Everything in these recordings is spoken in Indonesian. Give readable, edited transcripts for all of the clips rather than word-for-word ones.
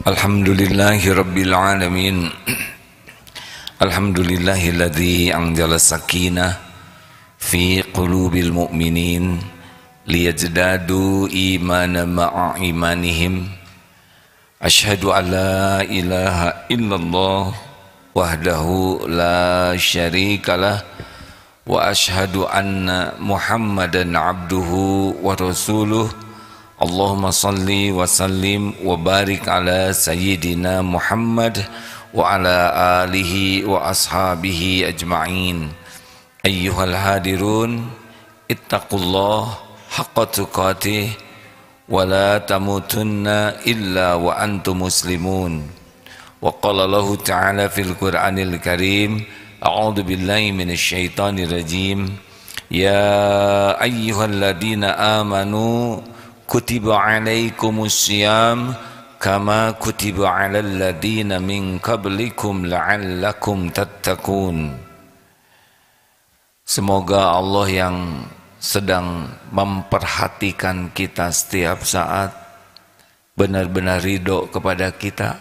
Alhamdulillahi Rabbil Alamin. Alhamdulillahilladzi anzala sakinah fi qulubil mu'minin liyazdadu imanan ma'a imanihim. Ashhadu an la ilaha illallah wahdahu la syarikalah wa ashhadu anna Muhammadan abduhu wa rasuluh. Allahumma salli wa sallim wa barik ala sayyidina Muhammad wa ala alihi wa ashabihi ajma'in. Ayyuhal hadirun, ittaqullah haqqa tuqatih wa la tamutunna illa wa antum muslimun. Wa qala Allahu ta'ala fil Qur'anil Karim, a'udzu billahi minasy syaithanir rajim. Ya ayyuhalladzina amanu kutiba alaikumus syiyam kama kutiba alal ladzina min qablikum la'allakum tattaqun. Semoga Allah yang sedang memperhatikan kita setiap saat benar-benar ridho kepada kita,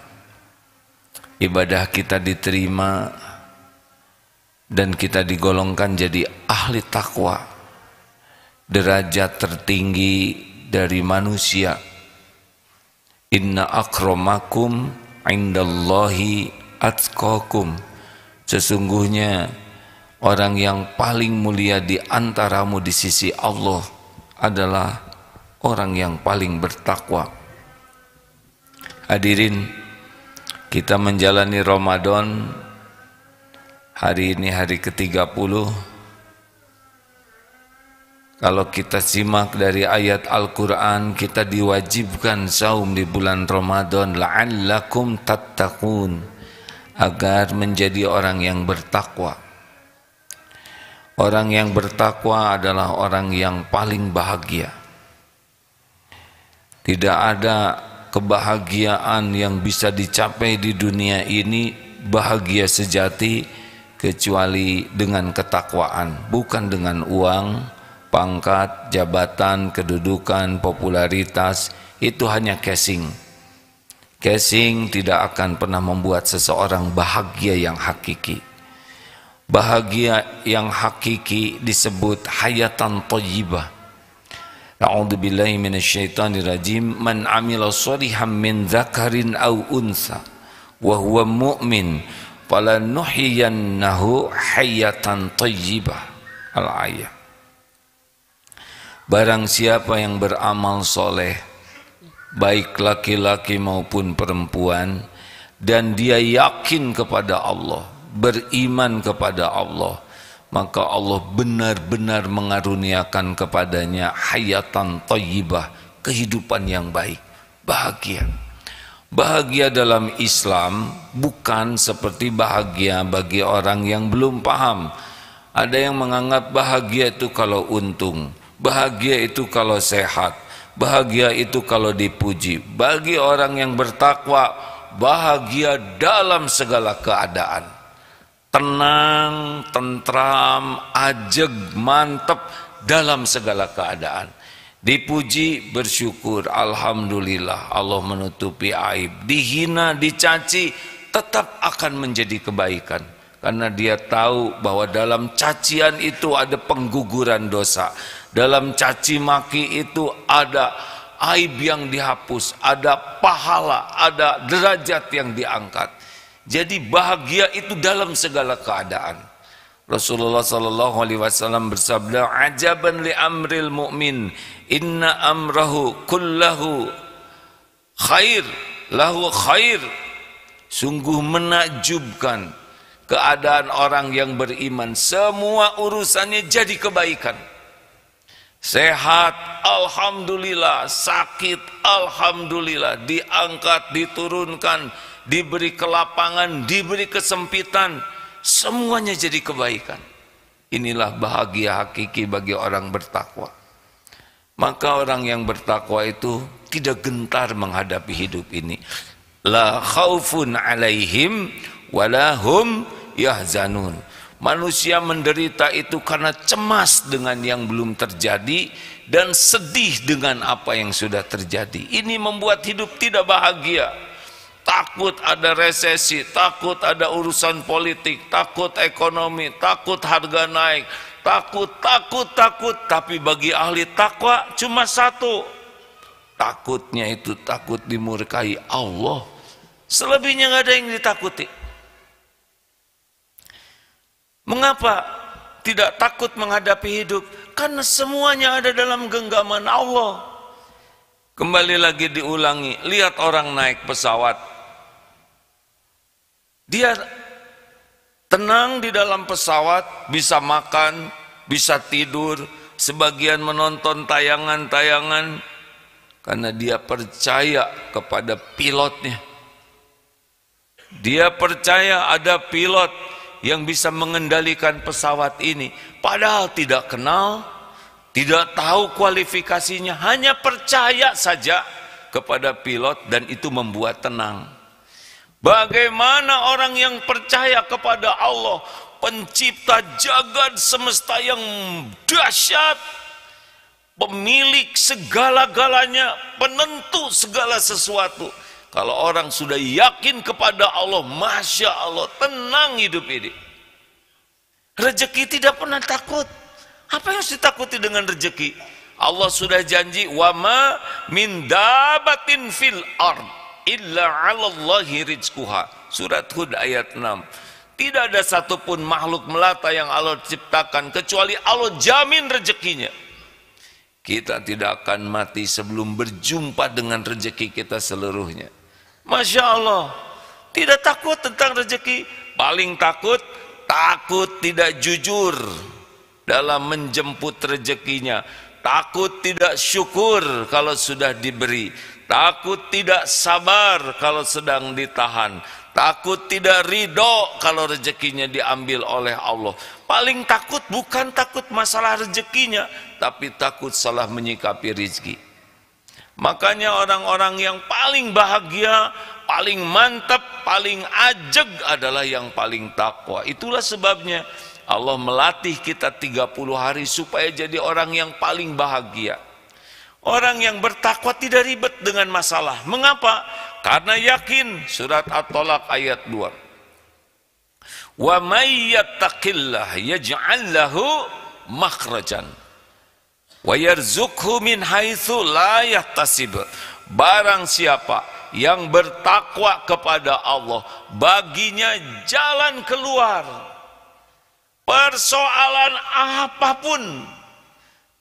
ibadah kita diterima, dan kita digolongkan jadi ahli takwa, derajat tertinggi dari manusia. Inna akramakum indallahi atqakum. Sesungguhnya orang yang paling mulia di antaramu di sisi Allah adalah orang yang paling bertakwa. Hadirin, kita menjalani Ramadan. Hari ini hari ke-30. Kalau kita simak dari ayat Al-Quran, kita diwajibkan saum di bulan Ramadan la'allakum tattaqun, agar menjadi orang yang bertakwa. Orang yang bertakwa adalah orang yang paling bahagia. Tidak ada kebahagiaan yang bisa dicapai di dunia ini, bahagia sejati, kecuali dengan ketakwaan, bukan dengan uang, pangkat, jabatan, kedudukan, popularitas. Itu hanya casing. Casing tidak akan pernah membuat seseorang bahagia yang hakiki. Bahagia yang hakiki disebut hayatan thayyibah. A'udzubillahi minasyaitonirrajim. Man 'amila shalihan min dzakarin aw unsa wa huwa mu'min falanuhyiyannahu hayatan thayyibah. Al-ayat. Barang siapa yang beramal soleh, baik laki-laki maupun perempuan, dan dia yakin kepada Allah, beriman kepada Allah, maka Allah benar-benar mengaruniakan kepadanya hayatan thayyibah, kehidupan yang baik, bahagia. Bahagia dalam Islam bukan seperti bahagia bagi orang yang belum paham. Ada yang menganggap bahagia itu kalau untung, bahagia itu kalau sehat, bahagia itu kalau dipuji. Bagi orang yang bertakwa, bahagia dalam segala keadaan. Tenang, tentram, ajeg, mantap dalam segala keadaan. Dipuji, bersyukur, alhamdulillah, Allah menutupi aib. Dihina, dicaci, tetap akan menjadi kebaikan. Karena dia tahu bahwa dalam cacian itu ada pengguguran dosa. Dalam caci maki itu ada aib yang dihapus, ada pahala, ada derajat yang diangkat. Jadi bahagia itu dalam segala keadaan. Rasulullah sallallahu alaihi wasallam bersabda, "Ajaban li amril mu'min, inna amrahu kullahu khair, lahu khair." Sungguh menakjubkan keadaan orang yang beriman, semua urusannya jadi kebaikan. Sehat, alhamdulillah. Sakit, alhamdulillah. Diangkat, diturunkan, diberi kelapangan, diberi kesempitan, semuanya jadi kebaikan. Inilah bahagia hakiki bagi orang bertakwa. Maka orang yang bertakwa itu tidak gentar menghadapi hidup ini. La khaufun alaihim walahum yahzanun. Manusia menderita itu karena cemas dengan yang belum terjadi dan sedih dengan apa yang sudah terjadi. Ini membuat hidup tidak bahagia. takut ada resesi, takut ada urusan politik, takut ekonomi, takut harga naik, takut. Tapi bagi ahli takwa cuma satu, takutnya itu takut dimurkai Allah. Selebihnya nggak ada yang ditakuti. Mengapa tidak takut menghadapi hidup? Karena semuanya ada dalam genggaman Allah. Kembali lagi diulangi, lihat orang naik pesawat. Dia tenang di dalam pesawat, bisa makan, bisa tidur, sebagian menonton tayangan-tayangan, karena dia percaya kepada pilotnya. Dia percaya ada pilot yang bisa mengendalikan pesawat ini, padahal tidak kenal, tidak tahu kualifikasinya, hanya percaya saja kepada pilot, dan itu membuat tenang. Bagaimana orang yang percaya kepada Allah, pencipta jagat semesta yang dahsyat, pemilik segala-galanya, penentu segala sesuatu. Kalau orang sudah yakin kepada Allah, Masya Allah, tenang hidup ini. Rezeki tidak pernah takut. Apa yang harus ditakuti dengan rezeki? Allah sudah janji, wa ma min dabatin fil ard illa 'alallahi rizquha. Surat Hud ayat 6. Tidak ada satupun makhluk melata yang Allah ciptakan kecuali Allah jamin rezekinya. Kita tidak akan mati sebelum berjumpa dengan rezeki kita seluruhnya. Masya Allah, tidak takut tentang rezeki. Paling takut tidak jujur dalam menjemput rezekinya. Takut tidak syukur kalau sudah diberi. Takut tidak sabar kalau sedang ditahan. Takut tidak ridho kalau rezekinya diambil oleh Allah. Paling takut bukan takut masalah rezekinya, tapi takut salah menyikapi rezeki. Makanya orang-orang yang paling bahagia, paling mantap, paling ajeg adalah yang paling takwa. Itulah sebabnya Allah melatih kita 30 hari supaya jadi orang yang paling bahagia. Orang yang bertakwa tidak ribet dengan masalah. Mengapa? Karena yakin. Surat At-Tolak ayat 2. Wa may yattaqillah yaj'al lahu makhrajan wa yarzuqhu min haitsu la yahtasib. Barang siapa yang bertakwa kepada Allah, baginya jalan keluar. Persoalan apapun,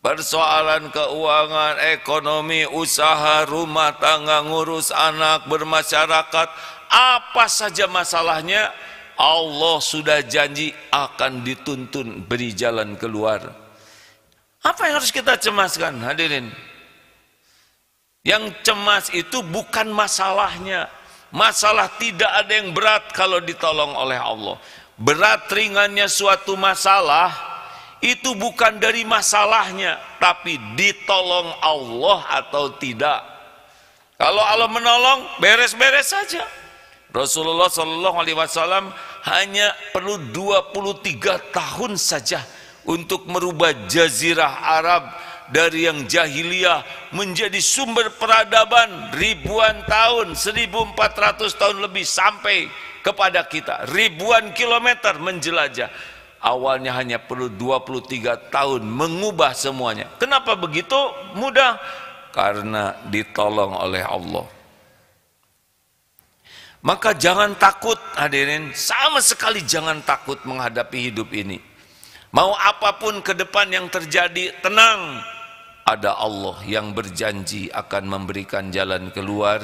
persoalan keuangan, ekonomi, usaha, rumah tangga, ngurus anak, bermasyarakat, apa saja masalahnya, Allah sudah janji akan dituntun beri jalan keluar. Apa yang harus kita cemaskan, hadirin? Yang cemas itu bukan masalahnya. Masalah tidak ada yang berat kalau ditolong oleh Allah. Berat ringannya suatu masalah itu bukan dari masalahnya, tapi ditolong Allah atau tidak. Kalau Allah menolong, beres-beres saja. Rasulullah SAW hanya perlu 23 tahun saja untuk merubah jazirah Arab dari yang jahiliyah menjadi sumber peradaban ribuan tahun, 1400 tahun lebih sampai kepada kita. Ribuan kilometer menjelajah. Awalnya hanya perlu 23 tahun mengubah semuanya. Kenapa begitu mudah? Karena ditolong oleh Allah. Maka jangan takut, hadirin, sama sekali jangan takut menghadapi hidup ini. Mau apapun ke depan yang terjadi, tenang. Ada Allah yang berjanji akan memberikan jalan keluar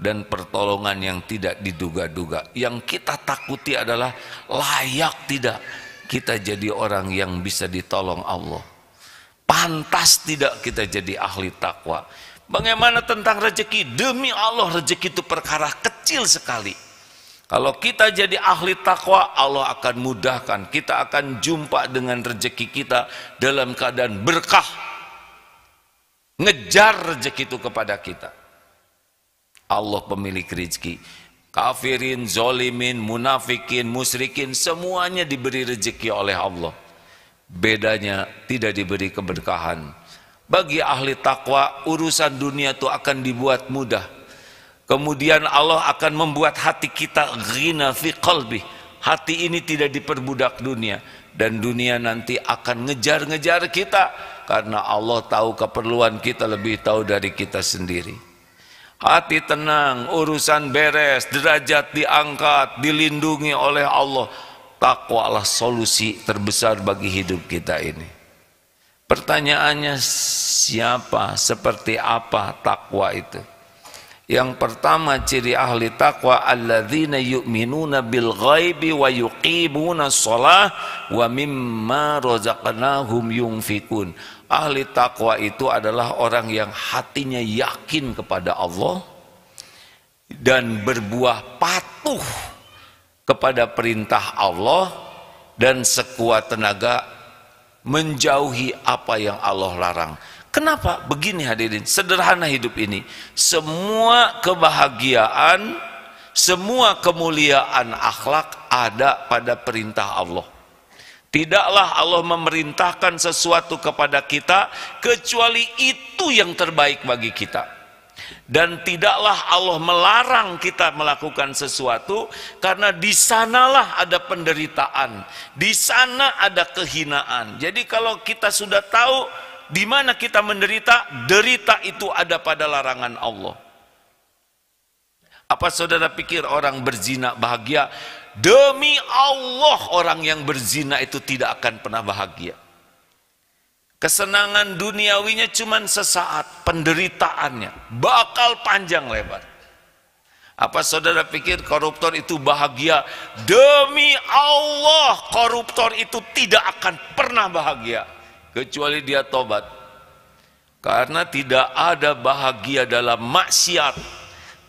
dan pertolongan yang tidak diduga-duga. Yang kita takuti adalah layak tidak kita jadi orang yang bisa ditolong Allah. Pantas tidak kita jadi ahli takwa. Bagaimana tentang rezeki? Demi Allah, rezeki itu perkara kecil sekali. Kalau kita jadi ahli takwa, Allah akan mudahkan. Kita akan jumpa dengan rezeki kita dalam keadaan berkah. Ngejar rezeki itu kepada kita. Allah pemilik rezeki. Kafirin, zolimin, munafikin, musyrikin, semuanya diberi rezeki oleh Allah. Bedanya tidak diberi keberkahan. Bagi ahli takwa, urusan dunia itu akan dibuat mudah. Kemudian Allah akan membuat hati kita ghina fi qalbi. Hati ini tidak diperbudak dunia, dan dunia nanti akan ngejar-ngejar kita karena Allah tahu keperluan kita lebih tahu dari kita sendiri. Hati tenang, urusan beres, derajat diangkat, dilindungi oleh Allah. Takwalah solusi terbesar bagi hidup kita ini. Pertanyaannya, siapa, seperti apa takwa itu? Yang pertama ciri ahli takwa, alladzina yu'minuna bil ghaibi wa yuqimuna shalah wa mimma razaqnahum yunfikun. Ahli takwa itu adalah orang yang hatinya yakin kepada Allah dan berbuah patuh kepada perintah Allah dan sekuat tenaga menjauhi apa yang Allah larang. Kenapa? Begini hadirin, sederhana hidup ini. Semua kebahagiaan, semua kemuliaan akhlak ada pada perintah Allah. Tidaklah Allah memerintahkan sesuatu kepada kita kecuali itu yang terbaik bagi kita. Dan tidaklah Allah melarang kita melakukan sesuatu karena di sanalah ada penderitaan, di sana ada kehinaan. Jadi kalau kita sudah tahu di mana kita menderita, derita itu ada pada larangan Allah. Apa saudara pikir orang berzina bahagia? Demi Allah, orang yang berzina itu tidak akan pernah bahagia. Kesenangan duniawinya cuma sesaat, penderitaannya bakal panjang lebar. Apa saudara pikir koruptor itu bahagia? Demi Allah, koruptor itu tidak akan pernah bahagia kecuali dia tobat. Karena tidak ada bahagia dalam maksiat,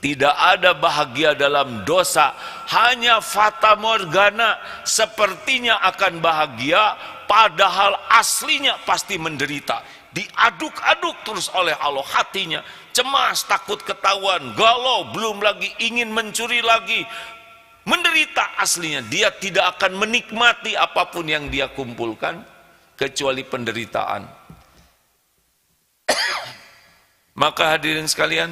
tidak ada bahagia dalam dosa, hanya fata morgana, sepertinya akan bahagia padahal aslinya pasti menderita. Diaduk-aduk terus oleh Allah hatinya, cemas, takut ketahuan, galau, belum lagi ingin mencuri lagi, menderita aslinya. Dia tidak akan menikmati apapun yang dia kumpulkan kecuali penderitaan. Maka hadirin sekalian,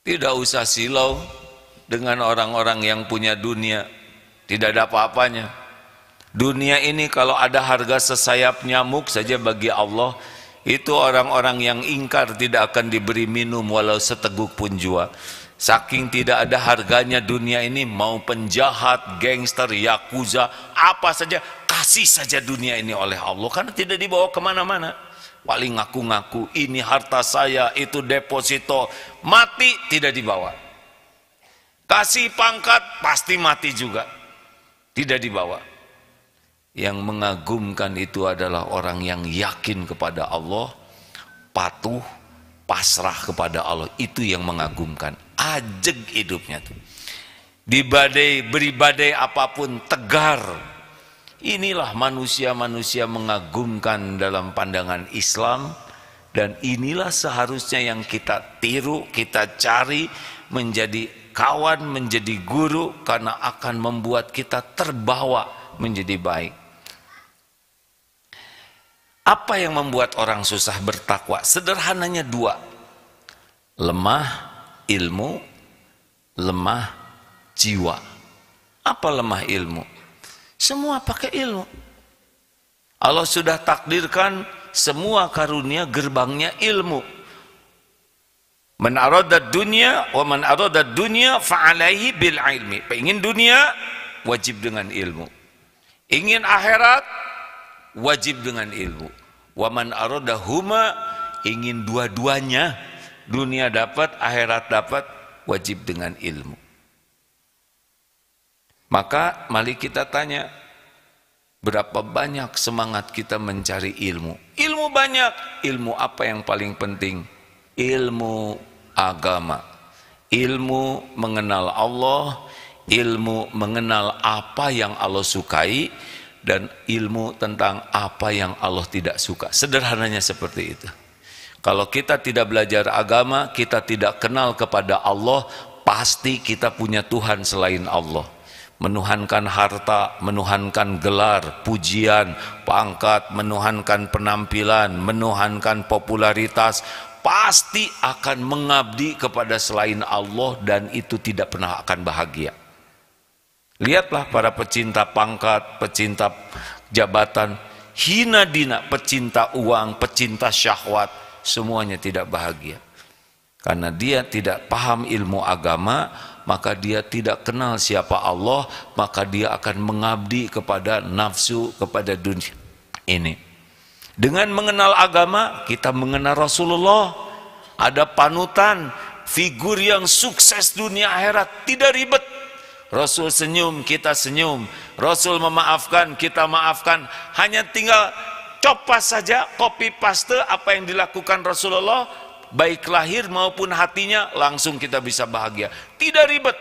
tidak usah silau dengan orang-orang yang punya dunia, tidak ada apa-apanya. Dunia ini kalau ada harga sesayap nyamuk saja bagi Allah, itu orang-orang yang ingkar tidak akan diberi minum walau seteguk pun jua. Saking tidak ada harganya dunia ini, mau penjahat, gangster, yakuza, apa saja, kasih saja dunia ini oleh Allah, karena tidak dibawa kemana-mana. Paling ngaku-ngaku ini harta saya, itu deposito, mati tidak dibawa. Kasih pangkat pasti mati juga, tidak dibawa. Yang mengagumkan itu adalah orang yang yakin kepada Allah, patuh, pasrah kepada Allah. Itu yang mengagumkan. Ajeg hidupnya tuh. Di badai, beri badai apapun tegar. Inilah manusia-manusia mengagumkan dalam pandangan Islam, dan inilah seharusnya yang kita tiru, kita cari menjadi kawan, menjadi guru, karena akan membuat kita terbawa menjadi baik. Apa yang membuat orang susah bertakwa? Sederhananya dua. Lemah ilmu, lemah jiwa. Apa lemah ilmu? Semua pakai ilmu. Allah sudah takdirkan semua karunia gerbangnya ilmu. Man arada dunya wa man arada dunya fa'alaihi bil ilmi. Pengen dunia wajib dengan ilmu. Ingin akhirat wajib dengan ilmu. Wa man arada huma, ingin dua-duanya, dunia dapat, akhirat dapat, wajib dengan ilmu. Maka mari kita tanya, berapa banyak semangat kita mencari ilmu? Ilmu banyak. Ilmu apa yang paling penting? Ilmu agama. Ilmu mengenal Allah, ilmu mengenal apa yang Allah sukai, dan ilmu tentang apa yang Allah tidak suka. Sederhananya seperti itu. Kalau kita tidak belajar agama, kita tidak kenal kepada Allah, pasti kita punya Tuhan selain Allah. Menuhankan harta, menuhankan gelar, pujian, pangkat, menuhankan penampilan, menuhankan popularitas, pasti akan mengabdi kepada selain Allah dan itu tidak pernah akan bahagia. Lihatlah para pecinta pangkat, pecinta jabatan, hina dina, pecinta uang, pecinta syahwat, semuanya tidak bahagia. Karena dia tidak paham ilmu agama, maka dia tidak kenal siapa Allah, maka dia akan mengabdi kepada nafsu, kepada dunia ini. Dengan mengenal agama, kita mengenal Rasulullah. Ada panutan, figur yang sukses dunia akhirat, tidak ribet. Rasul senyum, kita senyum. Rasul memaafkan, kita maafkan. Hanya tinggal copas saja, copy paste apa yang dilakukan Rasulullah, baik lahir maupun hatinya, langsung kita bisa bahagia. Tidak ribet.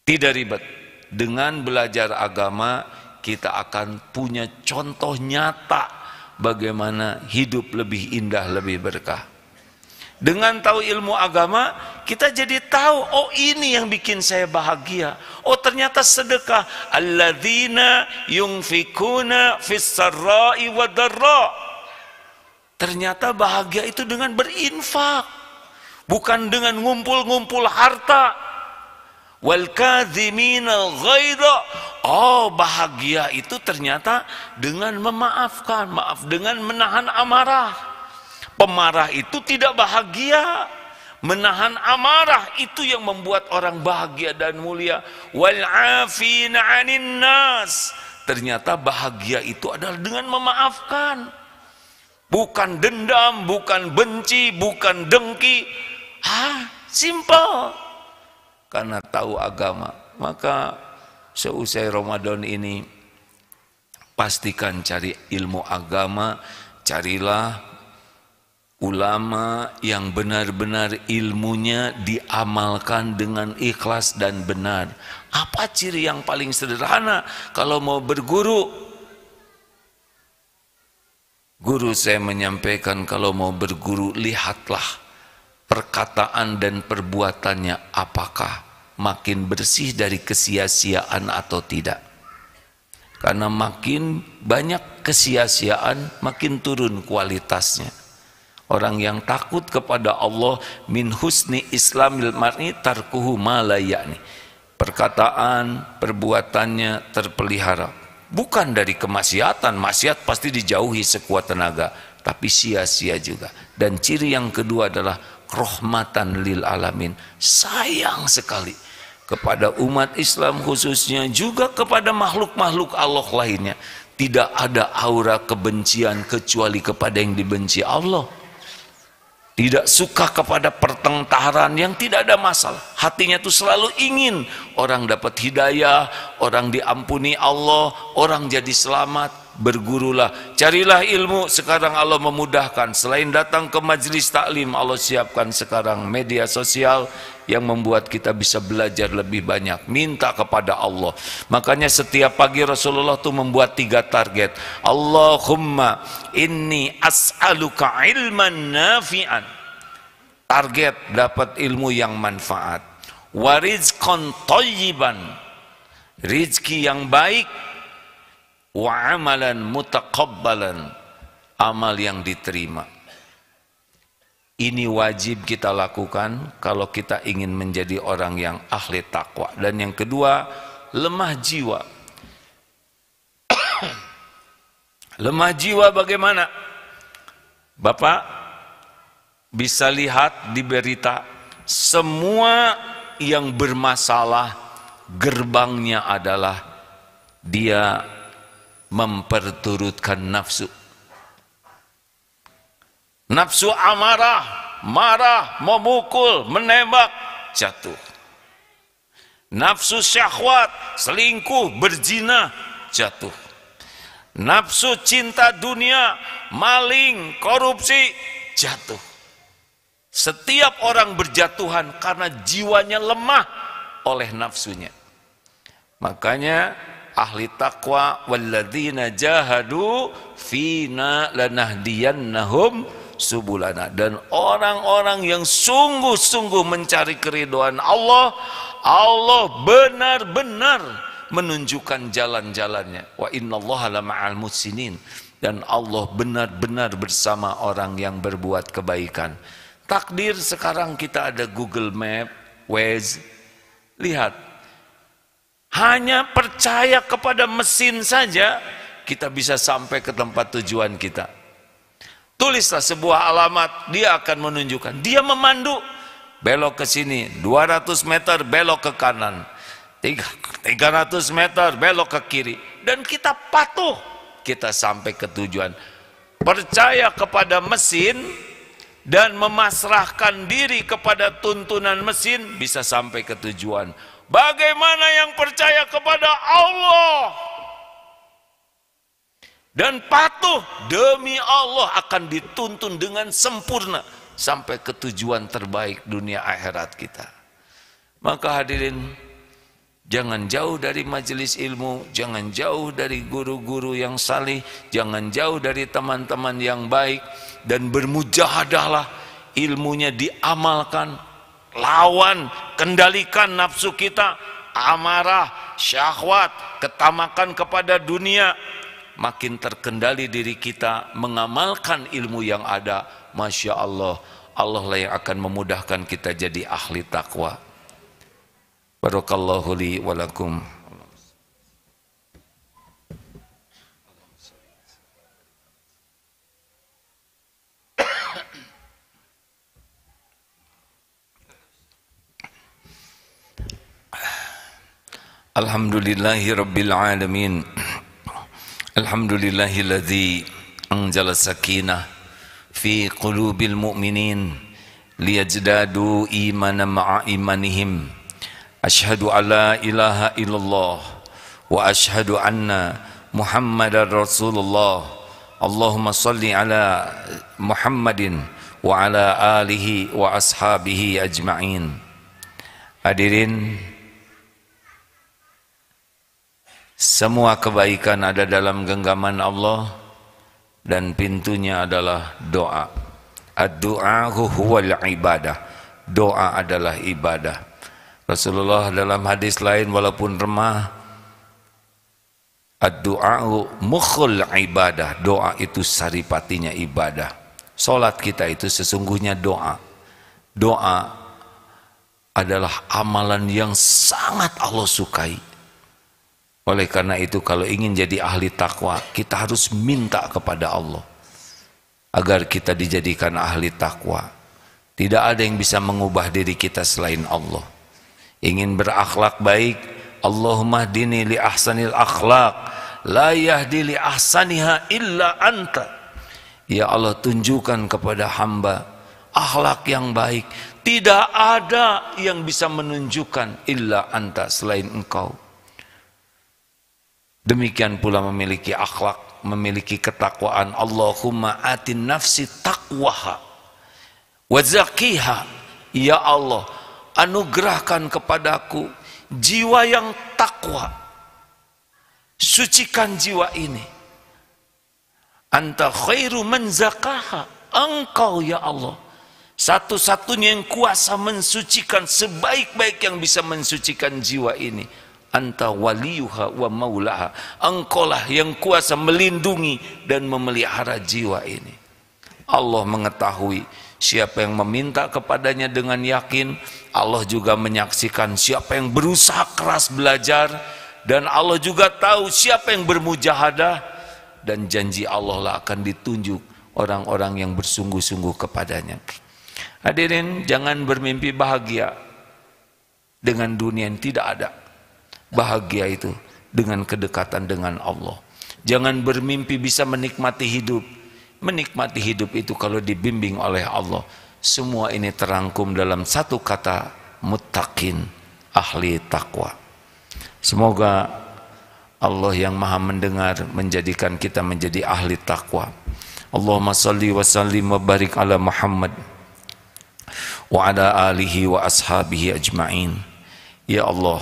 Tidak ribet. Dengan belajar agama, kita akan punya contoh nyata bagaimana hidup lebih indah, lebih berkah. Dengan tahu ilmu agama, kita jadi tahu, oh ini yang bikin saya bahagia. Oh ternyata sedekah. Alladzina yunfikuna fis sarra'i wadarra. Ternyata bahagia itu dengan berinfak, bukan dengan ngumpul-ngumpul harta. Wal kadhiminal ghaidha. Oh bahagia itu ternyata dengan memaafkan, maaf, dengan menahan amarah. Pemarah itu tidak bahagia. Menahan amarah itu yang membuat orang bahagia dan mulia. Wal 'afina 'anil nas. Ternyata bahagia itu adalah dengan memaafkan. Bukan dendam, bukan benci, bukan dengki. Simple. Karena tahu agama. Maka seusai Ramadan ini, pastikan cari ilmu agama. Carilah ulama yang benar-benar ilmunya diamalkan dengan ikhlas dan benar. Apa ciri yang paling sederhana kalau mau berguru? Guru saya menyampaikan, kalau mau berguru, lihatlah perkataan dan perbuatannya apakah makin bersih dari kesia-siaan atau tidak. Karena makin banyak kesia-siaan, makin turun kualitasnya. Orang yang takut kepada Allah, min husni islamil mar'i tarkuhu ma la ya'ni. Perkataan, perbuatannya terpelihara. Bukan dari kemaksiatan, maksiat pasti dijauhi sekuat tenaga, tapi sia-sia juga. Dan ciri yang kedua adalah rahmatan lil alamin. Sayang sekali kepada umat Islam khususnya, juga kepada makhluk-makhluk Allah lainnya. Tidak ada aura kebencian kecuali kepada yang dibenci Allah. Tidak suka kepada pertengkaran yang tidak ada masalah. Hatinya itu selalu ingin orang dapat hidayah, orang diampuni Allah, orang jadi selamat. Bergurulah, carilah ilmu. Sekarang Allah memudahkan. Selain datang ke majelis taklim, Allah siapkan sekarang media sosial yang membuat kita bisa belajar lebih banyak. Minta kepada Allah. Makanya setiap pagi Rasulullah tuh membuat 3 target. Allahumma inni as'aluka ilman nafi'an. Target dapat ilmu yang manfaat. Wa rizqan thayyiban. Rizki yang baik. Wa amalan mutaqabbalan. Amal yang diterima. Ini wajib kita lakukan kalau kita ingin menjadi orang yang ahli takwa. Dan yang kedua, lemah jiwa. Lemah jiwa bagaimana? Bapak bisa lihat di berita, semua yang bermasalah gerbangnya adalah dia memperturutkan nafsu. Nafsu amarah, marah, memukul, menembak, jatuh. Nafsu syahwat, selingkuh, berzina, jatuh. Nafsu cinta dunia, maling, korupsi, jatuh. Setiap orang berjatuhan karena jiwanya lemah oleh nafsunya. Makanya ahli takwa, walladzina jahadu fina lanahdiyannahum subulana. Dan orang-orang yang sungguh-sungguh mencari keridhaan Allah, Allah benar-benar menunjukkan jalan-jalannya. Wa innallaha lama'al muhsinin. dan Allah benar-benar bersama orang yang berbuat kebaikan. Takdir sekarang kita ada Google Map, Waze. Lihat, hanya percaya kepada mesin saja kita bisa sampai ke tempat tujuan kita. Tulislah sebuah alamat, dia akan menunjukkan. Dia memandu, belok ke sini, 200 meter belok ke kanan, 300 meter belok ke kiri. Dan kita patuh, kita sampai ke tujuan. Percaya kepada mesin dan memasrahkan diri kepada tuntunan mesin, bisa sampai ke tujuan. Bagaimana yang percaya kepada Allah dan patuh demi Allah akan dituntun dengan sempurna sampai ke tujuan terbaik dunia akhirat kita. Maka hadirin, jangan jauh dari majelis ilmu, jangan jauh dari guru-guru yang salih, jangan jauh dari teman-teman yang baik, dan bermujahadahlah, ilmunya diamalkan, lawan, kendalikan nafsu kita, amarah, syahwat, ketamakan kepada dunia. Makin terkendali diri kita mengamalkan ilmu yang ada, Masya Allah, Allah lah yang akan memudahkan kita jadi ahli takwa. Barakallahu li wa lakum. Alhamdulillahi rabbil alamin. Alhamdulillahilladzi anzala sakinah fi qulubil mu'minin liyajdadu imanan ma'a imanihim. Ashhadu alla ilaha illallah wa ashhadu anna Muhammadar Rasulullah. Allahumma salli ala Muhammadin wa ala alihi wa ashabihi ajma'in. Hadirin, semua kebaikan ada dalam genggaman Allah dan pintunya adalah doa. Ad-du'a'u huwal ibadah. Doa adalah ibadah. Rasulullah dalam hadis lain walaupun remah, ad-du'a'u mukhul ibadah. Doa itu saripatinya ibadah. Salat kita itu sesungguhnya doa. Doa adalah amalan yang sangat Allah sukai. Oleh karena itu, kalau ingin jadi ahli takwa, kita harus minta kepada Allah agar kita dijadikan ahli takwa. Tidak ada yang bisa mengubah diri kita selain Allah. Ingin berakhlak baik, Allahumma hdini li ahsanil akhlaq, la yahdi li ahsaniha illa anta. Ya Allah, tunjukkan kepada hamba akhlak yang baik. Tidak ada yang bisa menunjukkan illa anta, selain engkau. Demikian pula memiliki akhlak, memiliki ketakwaan. Allahumma atin nafsi taqwaha wa zakiha. Ya Allah, anugerahkan kepadaku jiwa yang takwa, sucikan jiwa ini. Anta khairu man zakaha. Engkau ya Allah satu-satunya yang kuasa mensucikan, sebaik-baik yang bisa mensucikan jiwa ini. Anta waliyuha wa maulaha. Engkaulah yang kuasa melindungi dan memelihara jiwa ini. Allah mengetahui siapa yang meminta kepadanya dengan yakin. Allah juga menyaksikan siapa yang berusaha keras belajar, dan Allah juga tahu siapa yang bermujahadah, dan janji Allah lah akan ditunjuk orang-orang yang bersungguh-sungguh kepadanya. Hadirin, jangan bermimpi bahagia dengan dunia yang tidak ada. Bahagia itu dengan kedekatan dengan Allah. Jangan bermimpi bisa menikmati hidup. Menikmati hidup itu kalau dibimbing oleh Allah. Semua ini terangkum dalam satu kata, muttaqin, ahli takwa. Semoga Allah yang maha mendengar menjadikan kita menjadi ahli takwa. Allahumma salli wa sallim wa barik ala Muhammad wa ala alihi wa ashabihi ajma'in. Ya Allah,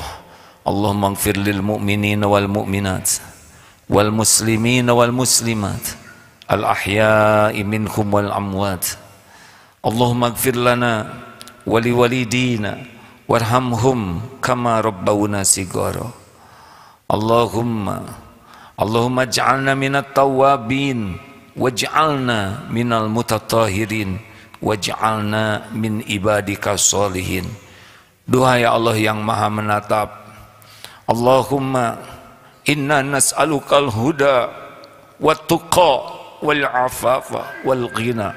Allahumma ighfir lil mu'minina wal mu'minat wal muslimina wal muslimat al ahya'i minhum wal amwat. Allahumma ighfir lana wa li walidina warhamhum kama rabbawna sigara. Allahumma Allahumma ij'alna minat tawwabin waj'alna minal mutatahhirin waj'alna min ibadika sholihin. Duhai Allah yang maha menatap, Allahumma inna nas'alukal huda wat tuqa wal afafa wal ghina.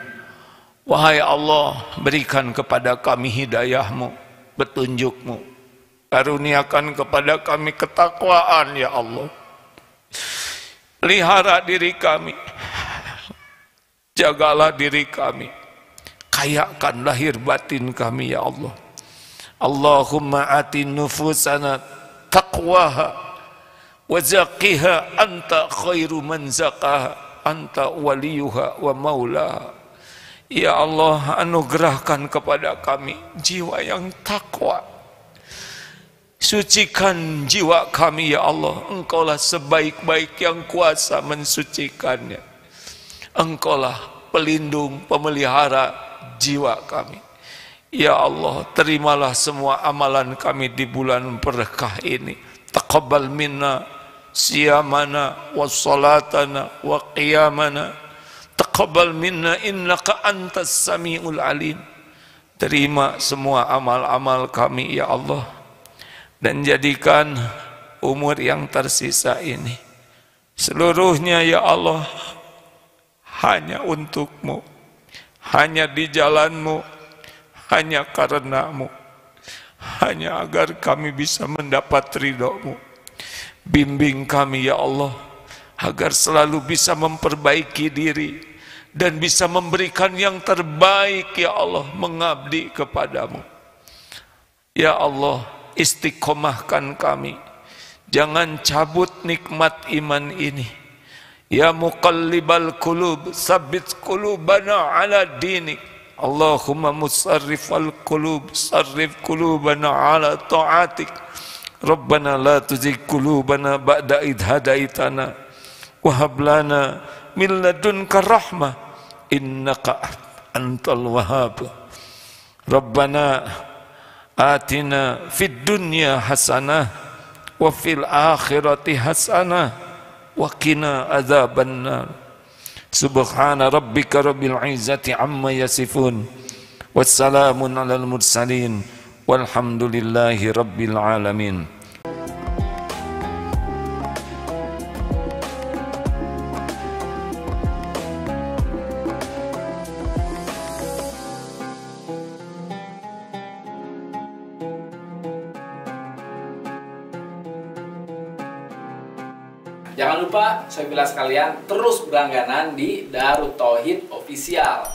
Wahai Allah, berikan kepada kami hidayahmu, petunjukmu, karuniakan kepada kami ketakwaan ya Allah. Pelihara diri kami, jagalah diri kami, kayakan lahir batin kami ya Allah. Allahumma ati nufusana taqwaha wa zaqiha anta khairu man zaqaha anta waliyuha wa maulaha. Ya Allah, anugerahkan kepada kami jiwa yang takwa. Sucikan jiwa kami ya Allah. Engkaulah sebaik-baik yang kuasa mensucikannya. Engkaulah pelindung, pemelihara jiwa kami. Ya Allah, terimalah semua amalan kami di bulan berkah ini. Taqabbal minna siyamana wa salatana wa qiyamana. Taqabbal minna innaka antas sami'ul alim. Terima semua amal-amal kami ya Allah, dan jadikan umur yang tersisa ini seluruhnya ya Allah hanya untukmu, hanya di jalanmu, hanya karenamu, hanya agar kami bisa mendapat ridhomu. Bimbing kami ya Allah, agar selalu bisa memperbaiki diri dan bisa memberikan yang terbaik ya Allah, mengabdi kepadamu. Ya Allah, istiqomahkan kami, jangan cabut nikmat iman ini. Ya muqallibal qulub, sabbit qulubana ala dinik. Allahumma musarrifal qulub, sarrif qulubana ala ta'atik. Rabbana la tuzigh qulubana ba'da idh hadaitana wa hab lana min ladunka rahmah innaka antal wahhab. Rabbana atina fid dunya hasanah wa fil akhirati hasanah wa qina adzabannar. Subhana rabbika rabbil izzati amma yasifun wassalamun alal mursalin walhamdulillahi rabbil alamin. Jangan lupa, saya bilang sekalian, terus berlangganan di Darut Tauhid Official.